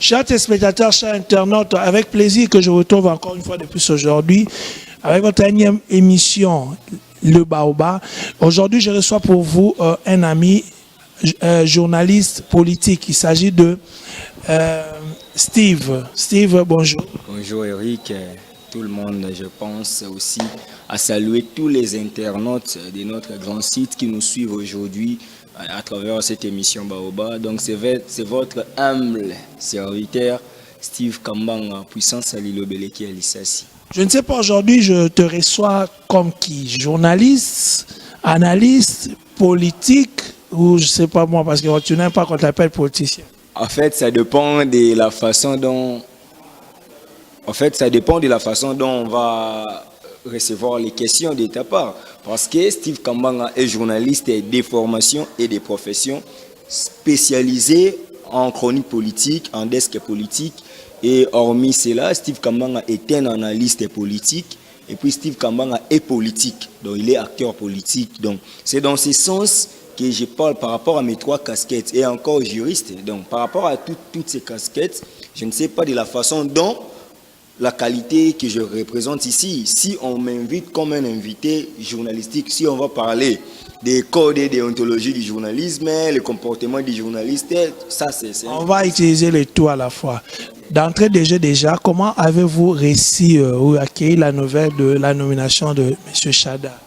Chers téléspectateurs, chers internautes, avec plaisir que je vous retrouve encore une fois de plus aujourd'hui avec votre énième émission, Le Baobab. Aujourd'hui, je reçois pour vous un ami journaliste politique. Il s'agit de Steve. Steve, bonjour. Bonjour Eric. Tout le monde, je pense aussi à saluer tous les internautes de notre grand site qui nous suivent aujourd'hui à travers cette émission Baobab. Donc c'est votre humble serviteur Steve Kambanga, puissance à Lilobeleki Alissassi. Je ne sais pas, aujourd'hui je te reçois comme qui? Journaliste, analyste, politique ou je ne sais pas moi parce que tu n'aimes pas qu'on t'appelle politicien. En fait, ça dépend de la façon dont on va recevoir les questions de ta part. Parce que Steve Kambanga est journaliste des formations et des professions spécialisé en chronique politique, en desk politique. Et hormis cela, Steve Kambanga est un analyste politique. Et puis Steve Kambanga est politique. Donc il est acteur politique. Donc c'est dans ce sens que je parle par rapport à mes trois casquettes. Et encore juriste. Donc par rapport à toutes ces casquettes, je ne sais pas de la façon dont la qualité que je représente ici. Si on m'invite comme un invité journalistique, si on va parler des codes et déontologie du journalisme, le comportement du journaliste, ça c'est... On va utiliser les tout à la fois. D'entrée de jeu déjà, comment avez-vous réussi ou accueilli la nouvelle de la nomination de M. Chada?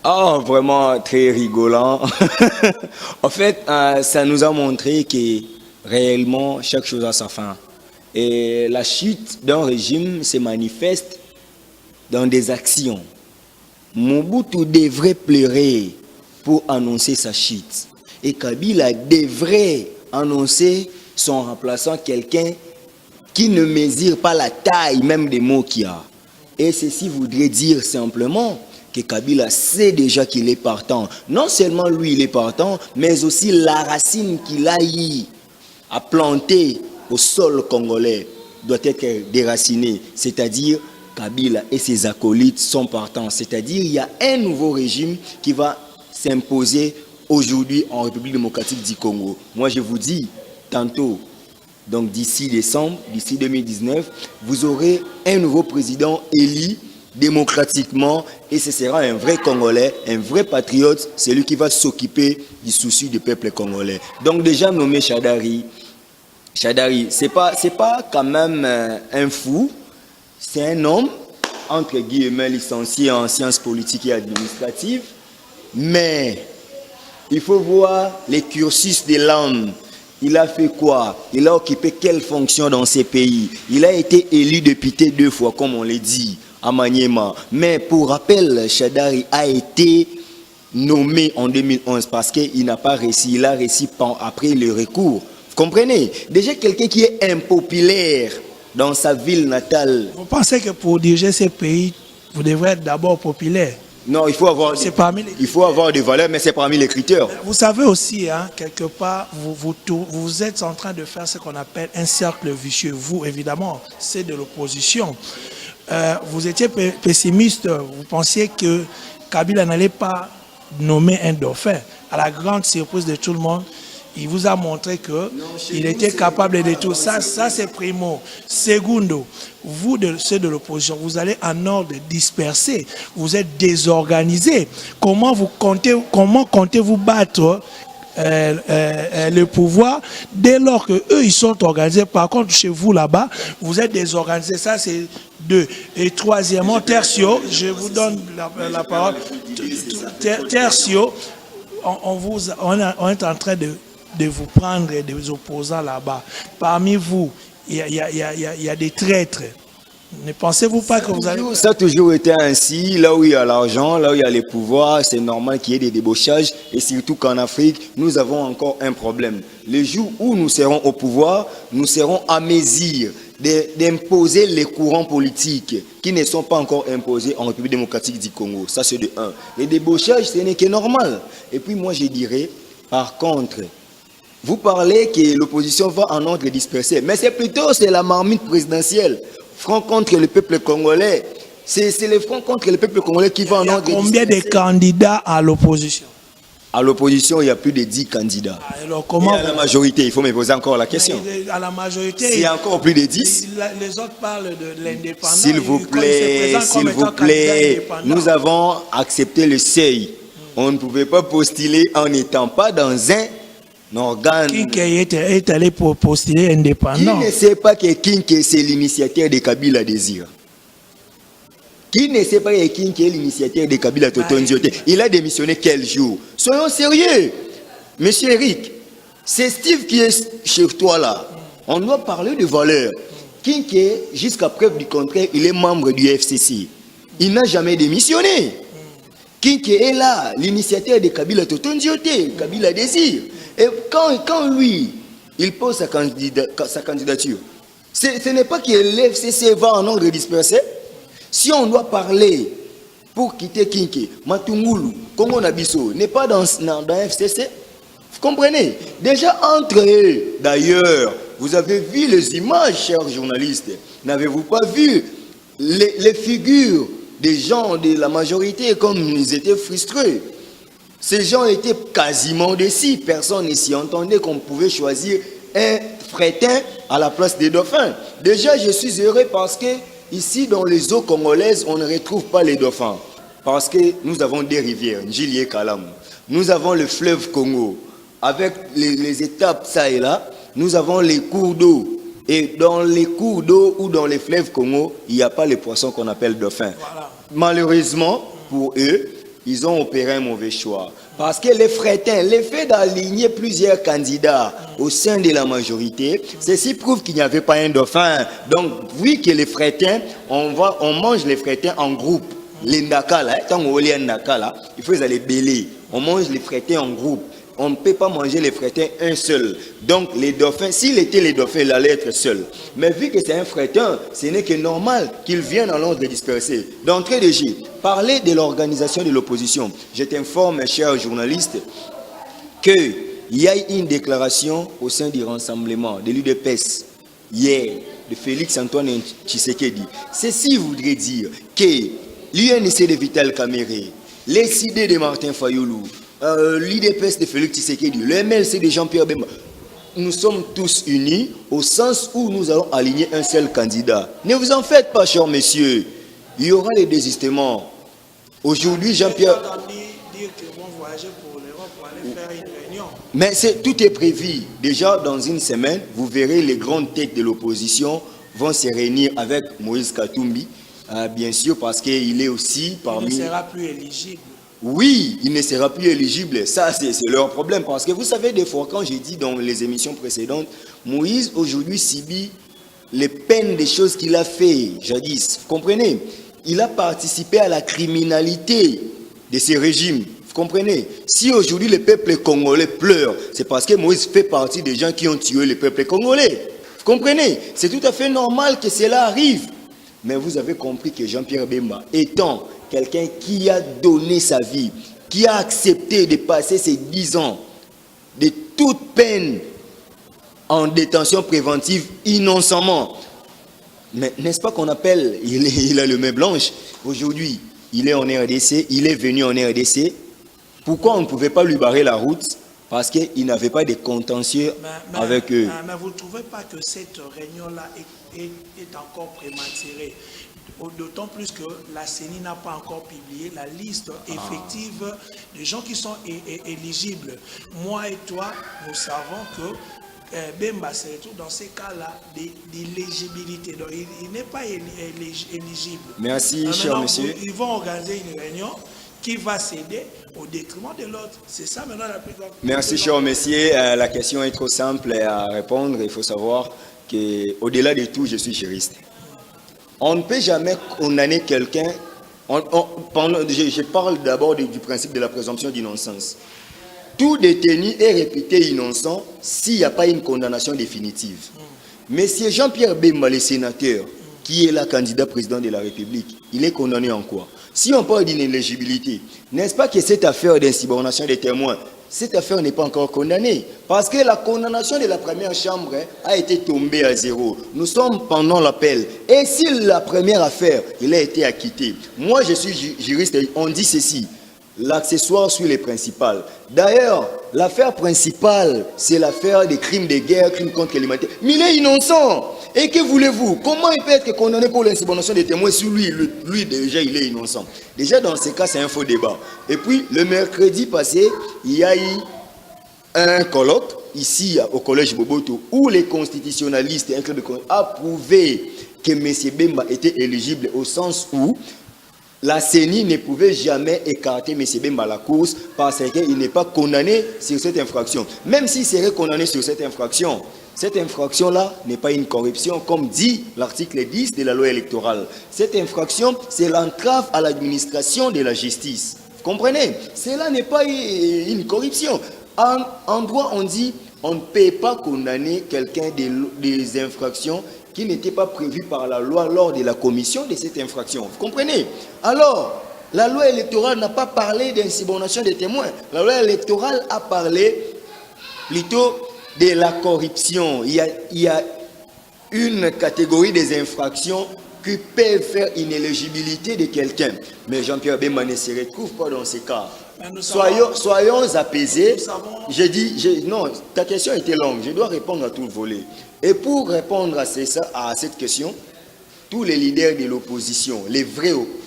Ah, vraiment très rigolant. En fait, ça nous a montré que réellement chaque chose a sa fin. Et la chute d'un régime se manifeste dans des actions. Mobutu devrait pleurer pour annoncer sa chute. Et Kabila devrait annoncer son remplaçant, quelqu'un qui ne mesure pas la taille même des mots qu'il y a. Et ceci voudrait dire simplement que Kabila sait déjà qu'il est partant. Non seulement lui il est partant, mais aussi la racine qu'il a eu à planter au sol congolais doit être déraciné, c'est-à-dire Kabila et ses acolytes sont partants, c'est-à-dire il y a un nouveau régime qui va s'imposer aujourd'hui en République démocratique du Congo. Moi je vous dis, tantôt, donc d'ici décembre, d'ici 2019, vous aurez un nouveau président élu démocratiquement et ce sera un vrai Congolais, un vrai patriote, celui qui va s'occuper du souci du peuple congolais. Donc déjà nommé Chadari, c'est pas quand même un fou, c'est un homme, entre guillemets, licencié en sciences politiques et administratives, mais il faut voir les cursus de l'homme. Il a fait quoi? Il a occupé quelle fonction dans ces pays? Il a été élu député 2 fois, comme on l'a dit, à Maniema. Mais pour rappel, Chadari a été nommé en 2011 parce qu'il n'a pas réussi, il a réussi après le recours. Comprenez? Déjà quelqu'un qui est impopulaire dans sa ville natale. Vous pensez que pour diriger ces pays, vous devrez être d'abord populaire? Non, il faut avoir des valeurs, mais c'est parmi les critères. Vous savez aussi, hein, quelque part, vous êtes en train de faire ce qu'on appelle un cercle vicieux. Vous, évidemment, c'est de l'opposition. Vous étiez pessimiste, vous pensiez que Kabila n'allait pas nommer un dauphin. À la grande surprise de tout le monde, il vous a montré qu'il était capable de tout. Ça c'est primo. Segundo, vous, ceux de l'opposition, vous allez en ordre dispersé. Vous êtes désorganisé. Comment comptez-vous battre le pouvoir dès lors que eux ils sont organisés? Par contre, chez vous là-bas, vous êtes désorganisé. Ça, c'est 2. Et troisièmement, tertio, je vous donne la parole. Tertio, on est en train de vous prendre des opposants là-bas. Parmi vous, il y a des traîtres. Ne pensez-vous pas que vous allez... Ça a toujours été ainsi. Là où il y a l'argent, là où il y a les pouvoirs, c'est normal qu'il y ait des débauchages. Et surtout qu'en Afrique, nous avons encore un problème. Le jour où nous serons au pouvoir, nous serons à mesure d'imposer les courants politiques qui ne sont pas encore imposés en République démocratique du Congo. Ça, c'est de 1. Les débauchages, ce n'est que normal. Et puis moi, je dirais, par contre, vous parlez que l'opposition va en ordre dispersé, mais c'est la marmite présidentielle. Front contre le peuple congolais. C'est le front contre le peuple congolais qui va en ordre dispersé. Combien de candidats à l'opposition? À l'opposition, il y a plus de 10 candidats. Alors, comment et à la majorité, il faut me poser encore la question. À la majorité, s'il y a encore plus de 10, les autres parlent de l'indépendance. S'il vous plaît, nous avons accepté le seuil. On ne pouvait pas postuler en n'étant pas dans un organe. Qui est allé pour postuler indépendant? Qui ne sait pas que Kinke c'est l'initiateur de Kabila Désir? Qui ne sait pas que Kinke est l'initiateur de Kabila Totonziote? Il a démissionné quel jour? Soyons sérieux. Monsieur Eric, c'est Steve qui est chez toi là. On doit parler de valeur. Kinke, jusqu'à preuve du contraire, il est membre du FCC. Il n'a jamais démissionné. Kinke est là, l'initiateur de Kabila Totonziote, Kabila Désir. Et quand lui, il pose sa candidature, ce n'est pas que l'FCC va en ordre dispersé. Si on doit parler pour quitter Kinke, Matungulu, Congo Nabiso, n'est pas dans FCC. Vous comprenez? Déjà entre eux, d'ailleurs, vous avez vu les images, chers journalistes. N'avez-vous pas vu les figures des gens de la majorité comme ils étaient frustrés? Ces gens étaient quasiment déçus. Personne ne s'y entendait qu'on pouvait choisir un Fretin à la place des dauphins. Déjà, je suis heureux parce que ici, dans les eaux congolaises, on ne retrouve pas les dauphins. Parce que nous avons des rivières, Njili et Kalam. Nous avons le fleuve Congo. Avec les étapes ça et là, nous avons les cours d'eau. Et dans les cours d'eau ou dans les fleuves Congo, il n'y a pas les poissons qu'on appelle dauphins. Voilà. Malheureusement, pour eux, ils ont opéré un mauvais choix. Parce que les Frétins, l'effet d'aligner plusieurs candidats au sein de la majorité, ceci prouve qu'il n'y avait pas un dauphin. Donc, vu que les Frétins, on mange les Frétins en groupe. Les Ndaka là, tant qu'on est Ndaka là, il faut les bêler. On mange les Frétins en groupe. On ne peut pas manger les Frétins un seul. Donc les dauphins, s'il était les dauphins, il allait être seul. Mais vu que c'est un Frétin, ce n'est que normal qu'il vienne en l'ordre dispersé. D'entrée de jeu, parler de l'organisation de l'opposition. Je t'informe, chers journalistes, qu'il y a une déclaration au sein du rassemblement de l'UDPS hier, de Félix-Antoine Tshisekedi. Ceci voudrait dire que l'UNC de Vital Kamerhe, les idées de Martin Fayoulou, l'IDPS de Félix Tshisekedi, le MLC de Jean-Pierre Bemba, nous sommes tous unis au sens où nous allons aligner un seul candidat. Ne vous en faites pas, chers messieurs. Il y aura les désistements. Aujourd'hui, Jean-Pierre... dire qu'ils vont voyager pour l'Europe pour aller faire une réunion. Mais tout est prévu. Déjà, dans une semaine, vous verrez les grandes têtes de l'opposition vont se réunir avec Moïse Katumbi, bien sûr, parce qu'il est aussi parmi... Il ne sera plus éligible. Oui, il ne sera plus éligible. Ça, c'est leur problème. Parce que vous savez, des fois, quand j'ai dit dans les émissions précédentes, Moïse, aujourd'hui, subit les peines des choses qu'il a fait jadis. Vous comprenez? Il a participé à la criminalité de ces régimes. Vous comprenez? Si aujourd'hui, le peuple congolais pleure, c'est parce que Moïse fait partie des gens qui ont tué le peuple congolais. Vous comprenez? C'est tout à fait normal que cela arrive. Mais vous avez compris que Jean-Pierre Bemba, étant quelqu'un qui a donné sa vie, qui a accepté de passer ses 10 ans de toute peine en détention préventive innocemment. Mais n'est-ce pas qu'on appelle, il a le main blanche. Aujourd'hui, il est en RDC, il est venu en RDC. Pourquoi on ne pouvait pas lui barrer la route? Parce qu'il n'avait pas de contentieux avec eux. Mais vous ne trouvez pas que cette réunion-là est encore prématurée? D'autant plus que la CENI n'a pas encore publié la liste effective des gens qui sont éligibles. Moi et toi, nous savons que Bemba se retrouve dans ces cas-là d'éligibilité. Donc, il n'est pas éligible. Merci, cher monsieur. Ils vont organiser une réunion qui va céder au détriment de l'autre. C'est ça maintenant la plus grande. Merci, cher monsieur. La question est trop simple à répondre. Il faut savoir qu'au-delà de tout, je suis juriste. On ne peut jamais condamner quelqu'un. Je parle d'abord du principe de la présomption d'innocence. Tout détenu est réputé innocent s'il n'y a pas une condamnation définitive. Monsieur Jean-Pierre Bemba, le sénateur, qui est là candidat président de la République, il est condamné en quoi? Si on parle d'inéligibilité, n'est-ce pas que cette affaire d'insubordination des témoins, cette affaire n'est pas encore condamnée? Parce que la condamnation de la première chambre a été tombée à zéro. Nous sommes pendant l'appel. Et si la première affaire, il a été acquitté, moi je suis juriste, on dit ceci. l'accessoire sur les principales. D'ailleurs, l'affaire principale, c'est l'affaire des crimes de guerre, crimes contre l'humanité. Mais il est innocent. Et que voulez-vous? Comment il peut être condamné pour l'insubordination des témoins si lui déjà, il est innocent? Déjà, dans ces cas, c'est un faux débat. Et puis, le mercredi passé, il y a eu un colloque, ici, au Collège Boboto, où les constitutionnalistes et un club de ont approuvé que M. Bemba était éligible au sens où la CENI ne pouvait jamais écarter M. Bemba à la course parce qu'il n'est pas condamné sur cette infraction. Même s'il serait condamné sur cette infraction-là n'est pas une corruption, comme dit l'article 10 de la loi électorale. Cette infraction, c'est l'entrave à l'administration de la justice. Vous comprenez? Cela n'est pas une corruption. En droit, on dit on ne peut pas condamner quelqu'un des infractions qui n'étaient pas prévues par la loi lors de la commission de cette infraction. Vous comprenez? Alors, la loi électorale n'a pas parlé d'insubordination des témoins. La loi électorale a parlé plutôt de la corruption. Il y a une catégorie des infractions qui peuvent faire inéligibilité de quelqu'un. Mais Jean-Pierre Bemba ne se retrouve pas dans ces cas. Soyons apaisés. Non, ta question était longue. Je dois répondre à tout le volet. Et pour répondre à cette question, tous les leaders de l'opposition,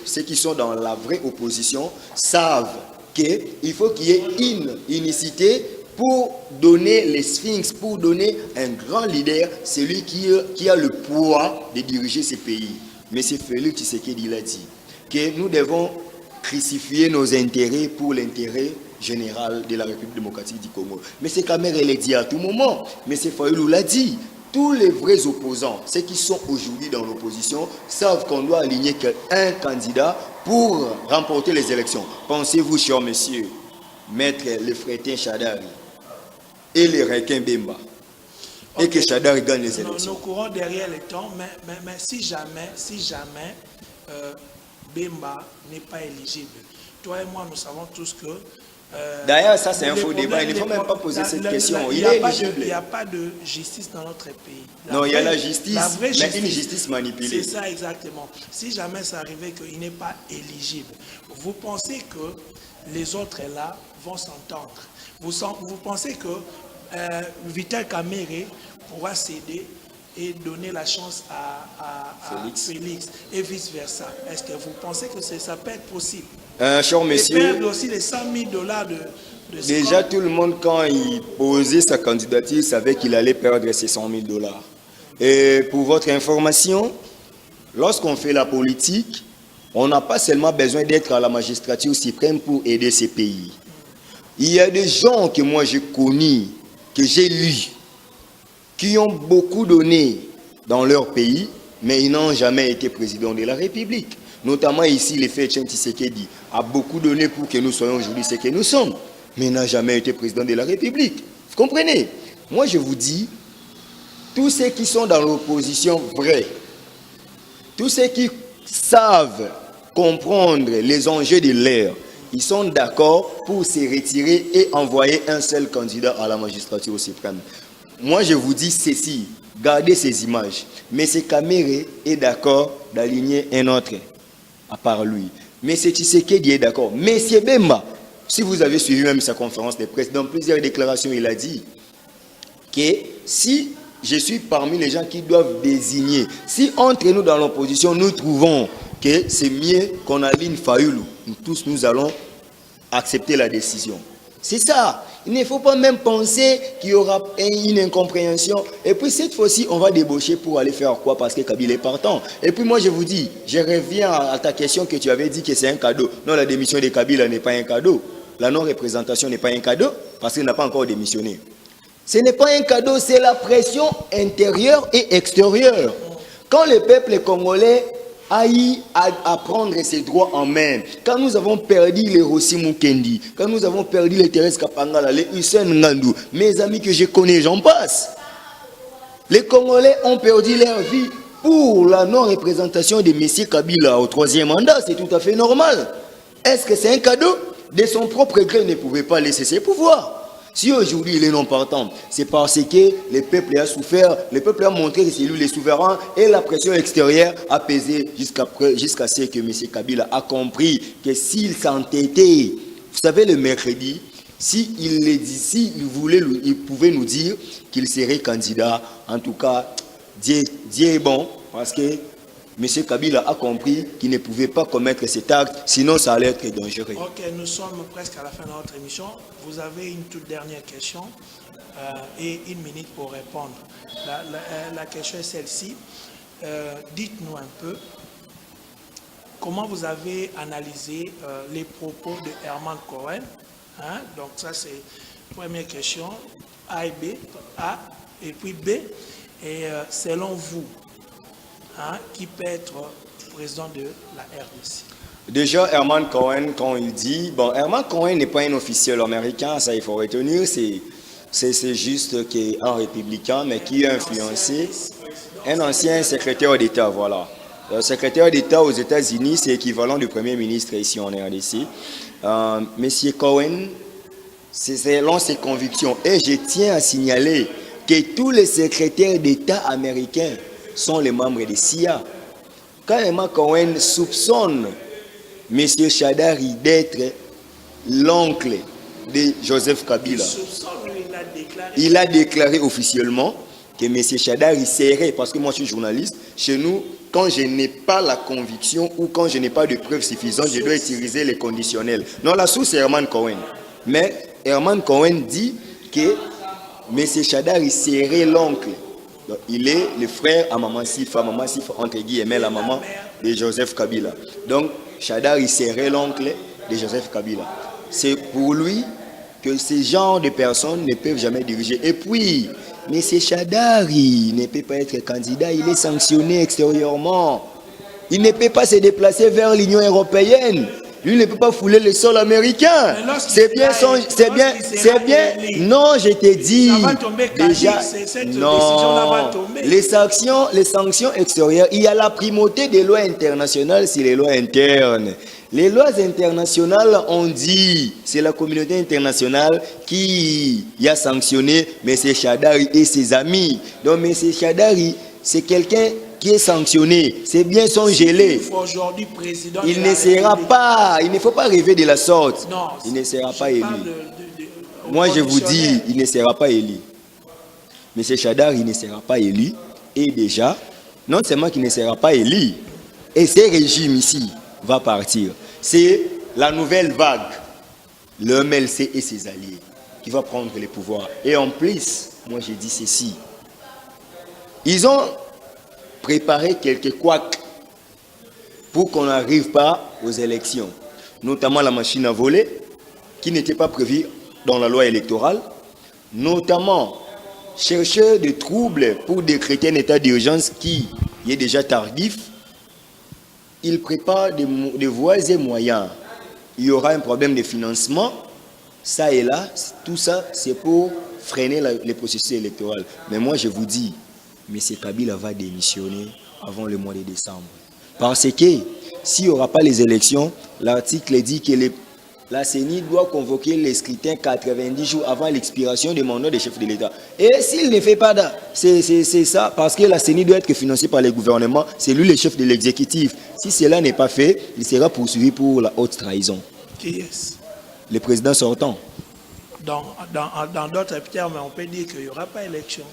ceux qui sont dans la vraie opposition, savent qu'il faut qu'il y ait une unicité pour donner les sphinx, pour donner un grand leader, celui qui a le poids de diriger ces pays. Mais c'est Félix Tshisekedi l'a dit, que nous devons crucifier nos intérêts pour l'intérêt général de la République démocratique du Congo. Mais c'est Kamere l'a dit à tout moment, mais c'est Fayoulou l'a dit. Tous les vrais opposants, ceux qui sont aujourd'hui dans l'opposition, savent qu'on doit aligner un candidat pour remporter les élections. Pensez-vous, cher monsieur, mettre le Fretin Chadari et le requin Bemba, et que Chadari gagne les élections? Nous courons derrière le temps, mais si jamais Bemba n'est pas éligible, toi et moi, nous savons tous que... D'ailleurs, ça c'est un faux débat, il ne faut même pas poser cette question. Il est éligible. Il n'y a pas de justice dans notre pays. Non, il y a la justice, mais une justice manipulée. C'est ça exactement. Si jamais ça arrivait qu'il n'est pas éligible, vous pensez que les autres là vont s'entendre? Vous pensez que Vital Kamerhe pourra céder et donner la chance à Félix et vice-versa? Est-ce que vous pensez que ça peut être possible? Cher monsieur, et perdre aussi les $100 000 de déjà tout le monde, quand il posait sa candidature, savait qu'il allait perdre ces $100 000. Et pour votre information, lorsqu'on fait la politique, on n'a pas seulement besoin d'être à la magistrature suprême pour aider ces pays. Il y a des gens que moi j'ai connus, que j'ai lus, qui ont beaucoup donné dans leur pays, mais ils n'ont jamais été président de la République. Notamment ici, le fait Tshisekedi a beaucoup donné pour que nous soyons aujourd'hui ce que nous sommes, mais il n'a jamais été président de la République. Vous comprenez? Moi, je vous dis, tous ceux qui sont dans l'opposition vraie, tous ceux qui savent comprendre les enjeux de l'ère, ils sont d'accord pour se retirer et envoyer un seul candidat à la magistrature suprême. Moi, je vous dis ceci, gardez ces images. M. Kamerhe est d'accord d'aligner un autre à part lui. M. Tshisekedi est d'accord. M. Bemba, si vous avez suivi même sa conférence de presse, dans plusieurs déclarations, il a dit que si je suis parmi les gens qui doivent désigner, si entre nous dans l'opposition, nous trouvons que c'est mieux qu'on aligne Fayoulou, nous tous nous allons accepter la décision. C'est ça. Il ne faut pas même penser qu'il y aura une incompréhension. Et puis cette fois-ci, on va débaucher pour aller faire quoi? Parce que Kabila est partant. Et puis moi, je vous dis, je reviens à ta question que tu avais dit que c'est un cadeau. Non, la démission de Kabila n'est pas un cadeau. La non-représentation n'est pas un cadeau parce qu'il n'a pas encore démissionné. Ce n'est pas un cadeau, c'est la pression intérieure et extérieure. Quand le peuple congolais a eu à prendre ses droits en main, quand nous avons perdu les Rossi Mukendi, quand nous avons perdu les Thérèse Kapangala, les Hussein Ngandou, mes amis que je connais, j'en passe. Les Congolais ont perdu leur vie pour la non-représentation de M. Kabila au 3e mandat, c'est tout à fait normal. Est-ce que c'est un cadeau? De son propre gré, il ne pouvait pas laisser ses pouvoirs. Si aujourd'hui il est non partant, c'est parce que le peuple a souffert, le peuple a montré que c'est lui le souverain et la pression extérieure a pesé jusqu'à ce que M. Kabila a compris que s'il s'entêtait Vous savez, le mercredi, s'il pouvait nous dire qu'il serait candidat. En tout cas, Dieu est bon, parce que M. Kabila a compris qu'il ne pouvait pas commettre cet acte, sinon ça allait être dangereux. Ok, nous sommes presque à la fin de notre émission. Vous avez une toute dernière question et 1 minute pour répondre. La question est celle-ci. Dites-nous un peu comment vous avez analysé les propos de Herman Cohen. Hein? Donc ça c'est la première question. A et B, A et puis B. Et selon vous, hein, qui peut être président de la RDC? Déjà, Herman Cohen, quand il dit... Bon, Herman Cohen n'est pas un officiel américain, ça il faut retenir. C'est juste un républicain, mais qui a influencé un ancien secrétaire d'État, voilà. Le secrétaire d'État aux États-Unis, c'est équivalent du Premier ministre ici en RDC. Monsieur Cohen, c'est selon ses convictions. Et je tiens à signaler que tous les secrétaires d'État américains sont les membres de CIA. Quand Herman Cohen soupçonne M. Shadari d'être l'oncle de Joseph Kabila, il a déclaré officiellement que M. Shadari serait, parce que moi je suis journaliste, chez nous, quand je n'ai pas la conviction ou quand je n'ai pas de preuves suffisantes, je dois utiliser les conditionnels. Non, la source c'est Herman Cohen. Mais Herman Cohen dit que M. Shadari serait l'oncle. Il est le frère à Maman Sifa entre guillemets la maman de Joseph Kabila. Donc Shadari serait l'oncle de Joseph Kabila. C'est pour lui que ces genres de personnes ne peuvent jamais diriger. Et puis, M. Shadari ne peut pas être candidat, il est sanctionné extérieurement. Il ne peut pas se déplacer vers l'Union européenne. Lui ne peut pas fouler le sol américain. C'est bien, non, je te dis déjà, non, les sanctions extérieures, il y a la primauté des lois internationales sur les lois internes. Les lois internationales ont dit, c'est la communauté internationale qui a sanctionné M. Shadari et ses amis. Donc M. Shadari, c'est quelqu'un qui est sanctionné, c'est bien son gelé. Il ne sera pas, il ne faut pas rêver de la sorte. Non, il ne sera pas élu. Moi je vous dis, il ne sera pas élu. M. Shadari, il ne sera pas élu. Et déjà, non seulement qu'il ne sera pas élu, et ce régime ici va partir. C'est la nouvelle vague, le MLC et ses alliés, qui va prendre les pouvoirs. Et en plus, moi je dis ceci, ils ont préparer quelques couacs pour qu'on n'arrive pas aux élections, notamment la machine à voler qui n'était pas prévue dans la loi électorale, notamment chercher des troubles pour décréter un état d'urgence qui est déjà tardif. Ils préparent des voies et moyens. Il y aura un problème de financement, ça et là, tout ça c'est pour freiner les processus électoraux. Mais moi je vous dis, M. Kabila va démissionner avant le mois de décembre. Parce que s'il n'y aura pas les élections, l'article dit que la CENI doit convoquer les scrutins 90 jours avant l'expiration du mandat des chefs de l'État. Et s'il ne fait pas c'est ça, parce que la CENI doit être financée par les gouvernements, c'est lui le chef de l'exécutif. Si cela n'est pas fait, il sera poursuivi pour la haute trahison. Qui est-ce? Le président sortant. Dans d'autres termes, on peut dire qu'il n'y aura pas élection.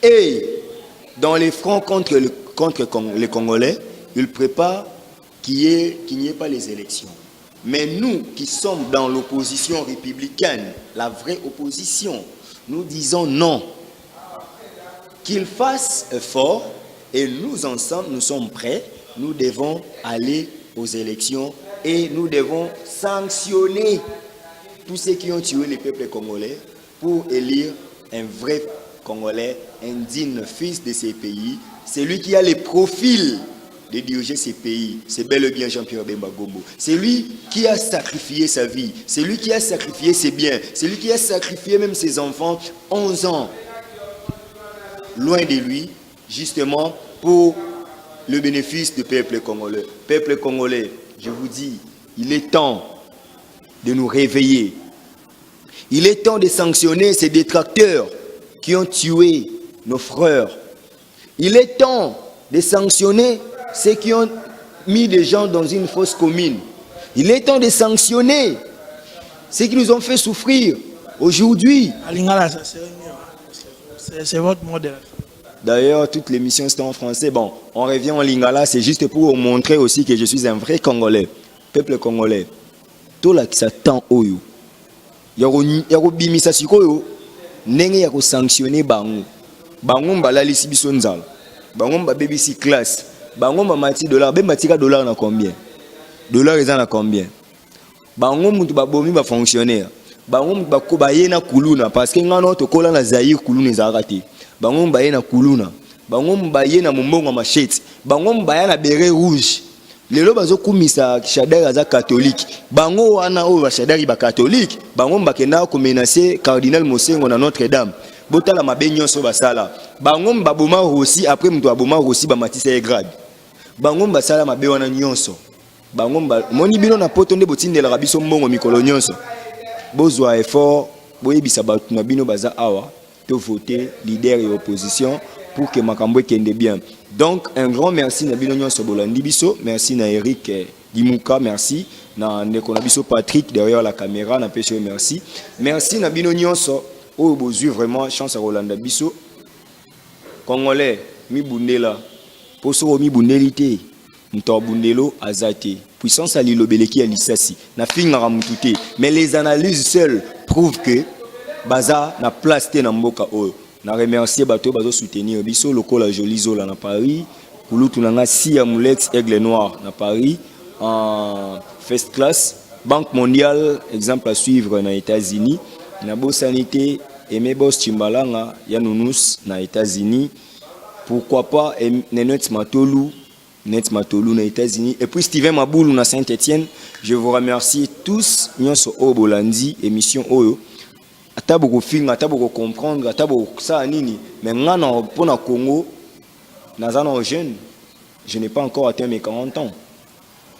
Et dans les fronts contre les Congolais, ils préparent qu'il n'y ait pas les élections. Mais nous qui sommes dans l'opposition républicaine, la vraie opposition, nous disons non. Qu'ils fassent effort et nous ensemble, nous sommes prêts. Nous devons aller aux élections et nous devons sanctionner tous ceux qui ont tué les peuples congolais pour élire un vrai Congolais, un digne fils de ces pays, celui qui a les profils de diriger ces pays, c'est bel et bien Jean-Pierre Bemba Gombo. C'est lui qui a sacrifié sa vie, c'est lui qui a sacrifié ses biens, c'est lui qui a sacrifié même ses enfants, 11 ans, loin de lui, justement pour le bénéfice du peuple congolais. Peuple congolais, je vous dis, il est temps de nous réveiller. Il est temps de sanctionner ces détracteurs qui ont tué nos frères. Il est temps de sanctionner ceux qui ont mis des gens dans une fosse commune. Il est temps de sanctionner ceux qui nous ont fait souffrir aujourd'hui. Lingala, c'est votre modèle. D'ailleurs, toutes les missions sont en français. Bon, on revient en lingala, c'est juste pour vous montrer aussi que je suis un vrai Congolais, peuple congolais. Tout là qui s'attend au yo. Yako bimisa sikoyo, nenge yako sanctionner bango. Bango mbalali si biso nzala. Bango mba baby si classe. Bango mba mati dollar, ben matika dollar na combien? Dollar ils en a combien? Bango mutu ba bomi ba fonctionnaire. Bango mutu ba ko ba yena kuluna parce que ngano to kola na Zaïre kuluna ezarati. Bango mbaye na kuluna, bango mbaye na mumbongo machete, bango mbaye na béret rouge. Lelo bazo kumisa Shadari aza catholique. Bango wana o ba Shadari ba catholique, bango mbakenda ko menacer cardinal Mosengo na Notre-Dame. Botala mabenyo so basala. Bango mbaboma aussi après mtu aboma aussi ba matisa e grade. Bango mbasala mabe wana nyonso. Bango mba moni bino na poto nde botindela biso mbongo mikolo nyonso. Bozwa effort, boyebisa batu na bino baza awa. De voter leader et opposition pour que Makambo kende bien. Donc un grand merci na bino nyonso bolandi biso, merci na Eric Dimouka, merci na ndeko na biso Patrick derrière la caméra, na pêche merci. Merci na bino nyonso o bozui vraiment chance à Rolanda biso. Congolais mi bundela poso mi bundelité mto bundelo azate. Puissance à l'ilobeleki à l'issasi na finga ramutute. Mais les analyses seules prouvent que baza na place te na mboka oyo na remercier bato bazo soutenir biso lokola Joli Zola na Paris kulutu nanga Sia Moulex Aigle Noir na Paris en first class Banque mondiale exemple à suivre na États-Unis na Bo Sanité Aimé Boss Chimbalanga ya Nounous na États-Unis pourquoi pas Net Matolu na États-Unis et puis Steven Maboulou na Saint-Étienne. Je vous remercie tous nyonso o bolandi émission oyo ata boko film ata boko comprendre ata boko ça nini mais ngana pona Congo nazana jeune je n'ai pas encore atteint mes 40 ans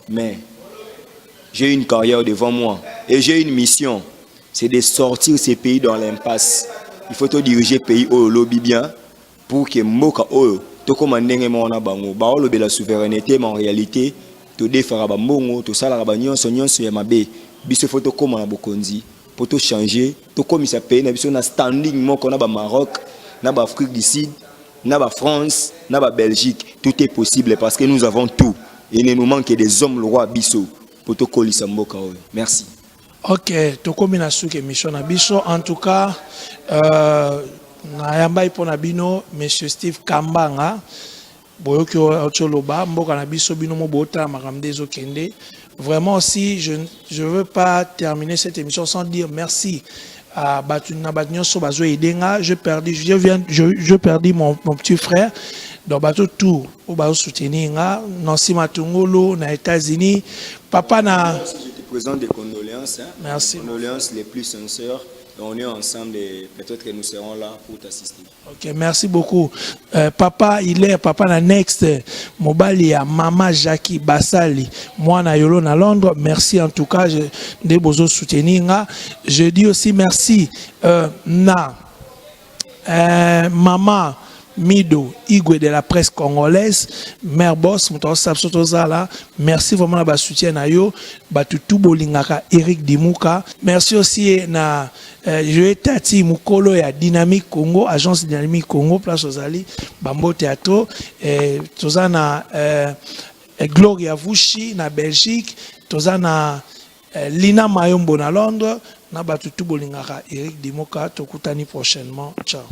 mais j'ai une carrière devant moi et j'ai une mission, c'est de sortir ces pays dans l'impasse. Il faut te diriger pays au lobby bien pour que mboka oyo to komandenge mona bango ba lobe la souveraineté mais en réalité to defara ba mbongo to sala ba nyonso ya mabe biso faut to koma na bokonzi pour tout changer, tout comme il s'appelle, nous avons standing moko na ba Maroc, na ba Afrique du Sud, na ba France, na ba Belgique, tout est possible parce que nous avons tout. Et il ne nous manque des hommes le roi biso pour tout kolisa mboka oyo. Merci. OK, to komi na suke mission na biso en tout cas na yamba ipona bino monsieur Steve Kambanga boyoki ocholoba mboka na biso bino mo bota makamde zo kende. Vraiment aussi, je ne veux pas terminer cette émission sans dire merci à Batuna Batnyo Sobazo Edenga. Je perdis mon petit frère. Donc, Bato tout, au Bazo soutenir, Nancy Matungolo, na États-Unis. Papa na. Je te présente des condoléances. Hein? Merci. Condoléances les plus sincères. On est ensemble et peut-être que nous serons là pour t'assister. Ok, merci beaucoup. Papa, il est papa na next mobali ya Mama Jackie Basali. Moi na yolo na Londres. Merci en tout cas de bozo soutenir. Je dis aussi merci na Maman Mido Igwe de la presse congolaise, Mère Boss, merci vraiment de soutien na yo, batutu bolingaka Eric Dimouka. Merci aussi na je Tati Mukolo ya Dynamique Congo, agence Dynamique Congo, place Ozali, Bambo Théâtre, tozana Gloria Vushi na Belgique, tozana Lina Mayombo na Londres, na batutu bolingaka Eric Dimouka, tokutani prochainement. Ciao.